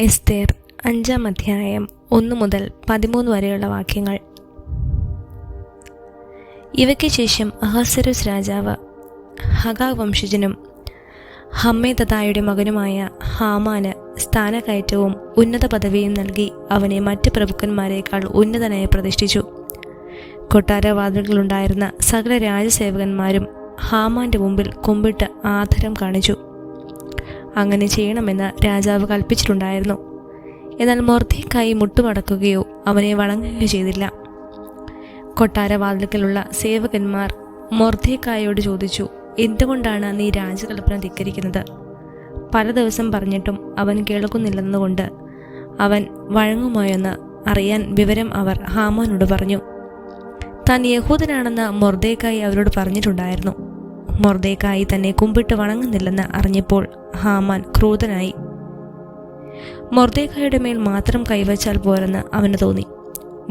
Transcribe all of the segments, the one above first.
എസ്തേർ 5-ാം അധ്യായം 1 മുതൽ 13 വരെയുള്ള വാക്യങ്ങൾ. ഇവയ്ക്ക് ശേഷം അഹസ്വേരോസ് രാജാവ് ഹഗാഗ് വംശജനും ഹമ്മെദാഥയുടെ മകനുമായ ഹാമാന് സ്ഥാനക്കയറ്റവും ഉന്നത പദവിയും നൽകി അവനെ മറ്റ് പ്രഭുക്കന്മാരെക്കാൾ ഉന്നതനായി പ്രതിഷ്ഠിച്ചു. കൊട്ടാരവാതിലുകളുണ്ടായിരുന്ന സകല രാജസേവകന്മാരും ഹാമാന്റെ മുമ്പിൽ കുമ്പിട്ട് ആദരം കാണിച്ചു. അങ്ങനെ ചെയ്യണമെന്ന് രാജാവ് കൽപ്പിച്ചിട്ടുണ്ടായിരുന്നു. എന്നാൽ മൊർദെഖായി മുട്ടുമടക്കുകയോ അവനെ വണങ്ങുകയോ ചെയ്തില്ല. കൊട്ടാരവാതിൽക്കലുള്ള സേവകന്മാർ മൊർദെഖായിയോട് ചോദിച്ചു, എന്തുകൊണ്ടാണ് നീ രാജകൽപ്പന ധിക്കരിക്കുന്നത്? പല ദിവസം പറഞ്ഞിട്ടും അവൻ കേൾക്കുന്നില്ലെന്നതുകൊണ്ട് അവൻ വഴങ്ങുമോയെന്ന് അറിയാൻ വിവരം അവർ ഹാമാനോട് പറഞ്ഞു. താൻ യഹൂദനാണെന്ന് മൊർദെഖായി അവരോട് പറഞ്ഞിട്ടുണ്ടായിരുന്നു. മൊർദെഖായി തന്നെ കുമ്പിട്ട് വണങ്ങുന്നില്ലെന്ന് അറിഞ്ഞപ്പോൾ ഹാമാൻ ക്രൂധനായി. മൊർദെഖായിയുടെ മേൽ മാത്രം കൈവച്ചാൽ പോരെന്ന് അവന് തോന്നി.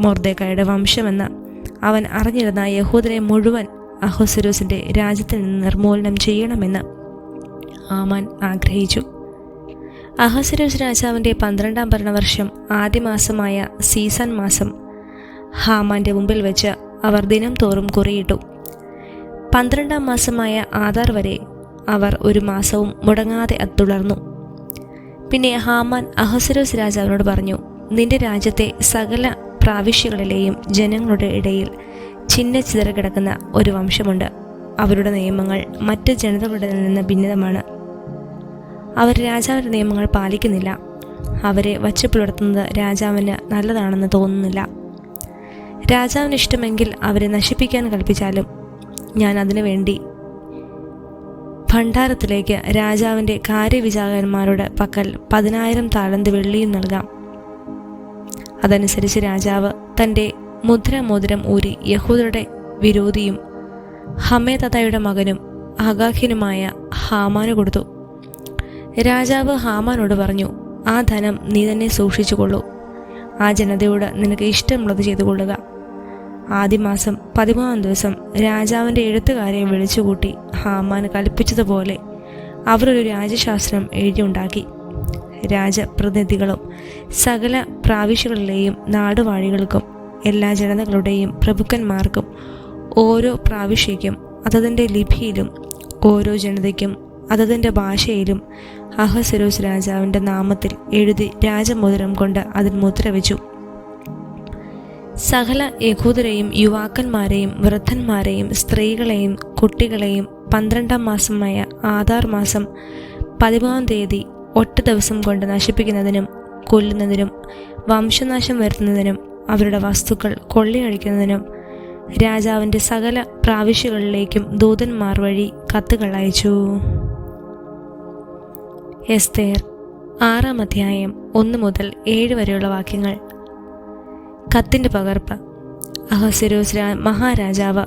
മൊർദെഖായിയുടെ വംശമെന്ന് അവൻ അറിഞ്ഞിരുന്ന യഹൂദനെ മുഴുവൻ അഹസ്വേരോസിന്റെ രാജ്യത്തിൽ നിന്ന് നിർമൂലനം ചെയ്യണമെന്ന് ഹാമാൻ ആഗ്രഹിച്ചു. അഹസ്വേരോസ് രാജാവിന്റെ 12-ാം ഭരണവർഷം ആദ്യ മാസമായ സീസൺ മാസം ഹാമാന്റെ മുമ്പിൽ വെച്ച് അവർ ദിനം തോറും കുറിയിട്ടു. 12-ാം മാസമായ ആദാർ വരെ അവർ ഒരു മാസവും മുടങ്ങാതെ അത് തുടർന്നു. പിന്നെ ഹാമാൻ അഹസ്വേരോസ് രാജാവിനോട് പറഞ്ഞു, നിന്റെ രാജ്യത്തെ സകല പ്രാവിശ്യകളിലെയും ജനങ്ങളുടെ ഇടയിൽ ചിഹ്നച്ചിതറി കിടക്കുന്ന ഒരു വംശമുണ്ട്. അവരുടെ നിയമങ്ങൾ മറ്റ് ജനതകളുടെ നിന്ന് ഭിന്നിതമാണ്. അവർ രാജാവിൻ്റെ നിയമങ്ങൾ പാലിക്കുന്നില്ല. അവരെ വച്ചു പുലർത്തുന്നത് രാജാവിന് നല്ലതാണെന്ന് തോന്നുന്നില്ല. രാജാവിന് ഇഷ്ടമെങ്കിൽ അവരെ നശിപ്പിക്കാൻ കൽപ്പിച്ചാലും ഞാൻ അതിനു വേണ്ടി ഭണ്ഡാരത്തിലേക്ക് രാജാവിൻ്റെ കാര്യവിചാരകന്മാരുടെ പക്കൽ 10,000 താലന്ത് വെള്ളിയും നൽകാം. അതനുസരിച്ച് രാജാവ് തൻ്റെ മുദ്രമോതിരം ഊരി യഹൂദരുടെ വിരോധിയും ഹമ്മെദാഥയുടെ മകനും ഹഗാഖിനുമായ ഹാമാന് കൊടുത്തു. രാജാവ് ഹാമാനോട് പറഞ്ഞു, ആ ധനം നീ തന്നെ സൂക്ഷിച്ചുകൊള്ളൂ. ആ ജനതയോട് നിനക്ക് ഇഷ്ടമുള്ളത് ചെയ്തുകൊള്ളുക. ആദ്യ മാസം 13-ാം ദിവസം രാജാവിൻ്റെ എഴുത്തുകാരെ വിളിച്ചുകൂട്ടി ഹാമാൻ കൽപ്പിച്ചതുപോലെ അവർ ഒരു രാജശാസ്ത്രം എഴുതിയുണ്ടാക്കി. രാജപ്രതിനിധികളും സകല പ്രാവിശ്യകളിലെയും നാടുവാഴികൾക്കും എല്ലാ ജനതകളുടെയും പ്രഭുക്കന്മാർക്കും ഓരോ പ്രാവിശ്യയ്ക്കും അതതിൻ്റെ ലിപിയിലും ഓരോ ജനതയ്ക്കും അതതിൻ്റെ ഭാഷയിലും അഹസ്വേരോസ് രാജാവിൻ്റെ നാമത്തിൽ എഴുതി രാജമോതിരം കൊണ്ട് അതിൽ മുദ്രവെച്ചു. സകല യഹൂദരെയും യുവാക്കന്മാരെയും വൃദ്ധന്മാരെയും സ്ത്രീകളെയും കുട്ടികളെയും 12-ാം മാസമായ ആദാർ മാസം 13-ാം തീയതി ഒറ്റ ദിവസം കൊണ്ട് നശിപ്പിക്കുന്നതിനും കൊല്ലുന്നതിനും വംശനാശം വരുത്തുന്നതിനും അവരുടെ വസ്തുക്കൾ കൊള്ളയടിക്കുന്നതിനും രാജാവിൻ്റെ സകല പ്രാവിശ്യകളിലേക്കും ദൂതന്മാർ വഴി കത്തുകൾ അയച്ചു. എസ്തേർ 6-ാം അധ്യായം 1 മുതൽ 7 വരെയുള്ള വാക്യങ്ങൾ. കത്തിൻ്റെ പകർപ്പ്. അഹസ്വേരോസ് മഹാരാജാവ്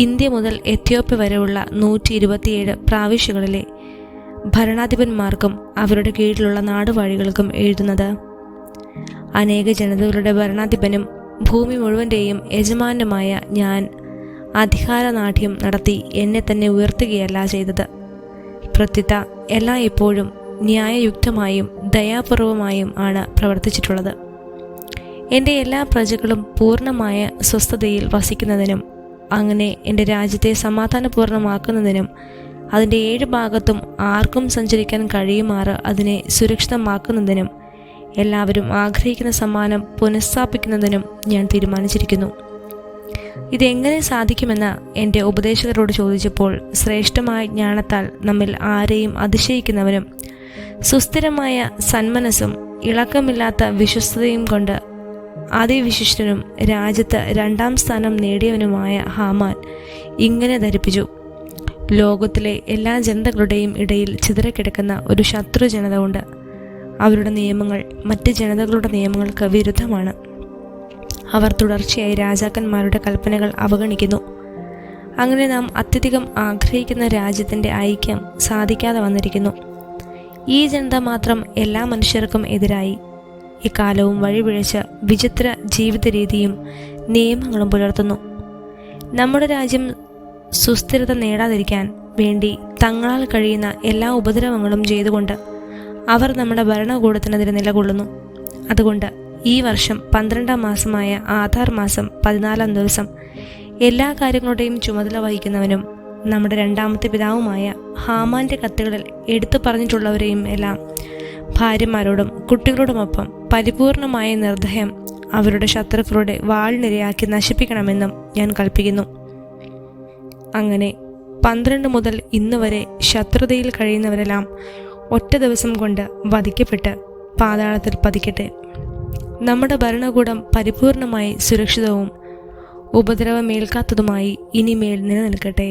ഇന്ത്യ മുതൽ എത്യോപ്യ വരെയുള്ള 127 പ്രാവിശ്യകളിലെ ഭരണാധിപന്മാർക്കും അവരുടെ കീഴിലുള്ള നാടുവാഴികൾക്കും എഴുതുന്നത്: അനേക ജനതകളുടെ ഭരണാധിപനും ഭൂമി മുഴുവൻ്റെയും യജമാനുമായ ഞാൻ അധികാരനാഠ്യം നടത്തി എന്നെ തന്നെ ഉയർത്തുകയല്ല ചെയ്തത്. പ്രത്യുത എല്ലാം ഇപ്പോഴും ന്യായയുക്തമായും ദയാപൂർവമായും ആണ് പ്രവർത്തിച്ചിട്ടുള്ളത്. എൻ്റെ എല്ലാ പ്രജകളും പൂർണ്ണമായ സ്വസ്ഥതയിൽ വസിക്കുന്നതിനും അങ്ങനെ എൻ്റെ രാജ്യത്തെ സമാധാനപൂർണ്ണമാക്കുന്നതിനും അതിൻ്റെ 7 ഭാഗത്തും ആർക്കും സഞ്ചരിക്കാൻ കഴിയുമാറ് അതിനെ സുരക്ഷിതമാക്കുന്നതിനും എല്ലാവരും ആഗ്രഹിക്കുന്ന സമ്മാനം പുനഃസ്ഥാപിക്കുന്നതിനും ഞാൻ തീരുമാനിച്ചിരിക്കുന്നു. ഇതെങ്ങനെ സാധിക്കുമെന്ന് എൻ്റെ ഉപദേശകരോട് ചോദിച്ചപ്പോൾ ശ്രേഷ്ഠമായ ജ്ഞാനത്താൽ നമ്മിൽ ആരെയും അതിശയിക്കുന്നവനും സുസ്ഥിരമായ സന്മനസ്സും ഇളക്കമില്ലാത്ത വിശ്വസ്തതയും കൊണ്ട് അതിവിശിഷ്ടനും രാജ്യത്ത് 2-ാം സ്ഥാനം നേടിയവനുമായ ഹാമാൻ ഇങ്ങനെ ധരിപ്പിച്ചു: ലോകത്തിലെ എല്ലാ ജനതകളുടെയും ഇടയിൽ ചിതറിക്കിടക്കുന്ന ഒരു ശത്രു ജനത ഉണ്ട്. അവരുടെ നിയമങ്ങൾ മറ്റ് ജനതകളുടെ നിയമങ്ങൾക്ക് വിരുദ്ധമാണ്. അവർ തുടർച്ചയായി രാജാക്കന്മാരുടെ കൽപ്പനകൾ അവഗണിക്കുന്നു. അങ്ങനെ നാം അത്യധികം ആഗ്രഹിക്കുന്ന രാജ്യത്തിൻ്റെ ഐക്യം സാധിക്കാതെ വന്നിരിക്കുന്നു. ഈ ജനത മാത്രം എല്ലാ മനുഷ്യർക്കും എതിരായി ഇക്കാലവും വഴിപിഴച്ച് വിചിത്ര ജീവിത രീതിയും നിയമങ്ങളും പുലർത്തുന്നു. നമ്മുടെ രാജ്യം സുസ്ഥിരത നേടാതിരിക്കാൻ വേണ്ടി തങ്ങളാൽ കഴിയുന്ന എല്ലാ ഉപദ്രവങ്ങളും ചെയ്തുകൊണ്ട് അവർ നമ്മുടെ ഭരണകൂടത്തിനെതിരെ നിലകൊള്ളുന്നു. അതുകൊണ്ട് ഈ വർഷം 12-ാം മാസമായ ആധാർ മാസം 14-ാം ദിവസം എല്ലാ കാര്യങ്ങളുടെയും ചുമതല വഹിക്കുന്നവനും നമ്മുടെ രണ്ടാമത്തെ പിതാവുമായ ഹാമാൻ്റെ കത്തുകളിൽ എടുത്തു പറഞ്ഞിട്ടുള്ളവരെയും എല്ലാം ഭാര്യമാരോടും കുട്ടികളോടുമൊപ്പം പരിപൂർണമായ നിർദ്ദയം അവരുടെ ശത്രുക്കളുടെ വാളിനിരയാക്കി നശിപ്പിക്കണമെന്നും ഞാൻ കൽപ്പിക്കുന്നു. അങ്ങനെ 12 മുതൽ ഇന്ന് വരെ ശത്രുതയിൽ കഴിയുന്നവരെല്ലാം ഒറ്റ ദിവസം കൊണ്ട് വധിക്കപ്പെട്ട് പാതാളത്തിൽ പതിക്കട്ടെ. നമ്മുടെ ഭരണകൂടം പരിപൂർണമായി സുരക്ഷിതവും ഉപദ്രവമേൽക്കാത്തതുമായി ഇനിമേൽ നിലനിൽക്കട്ടെ.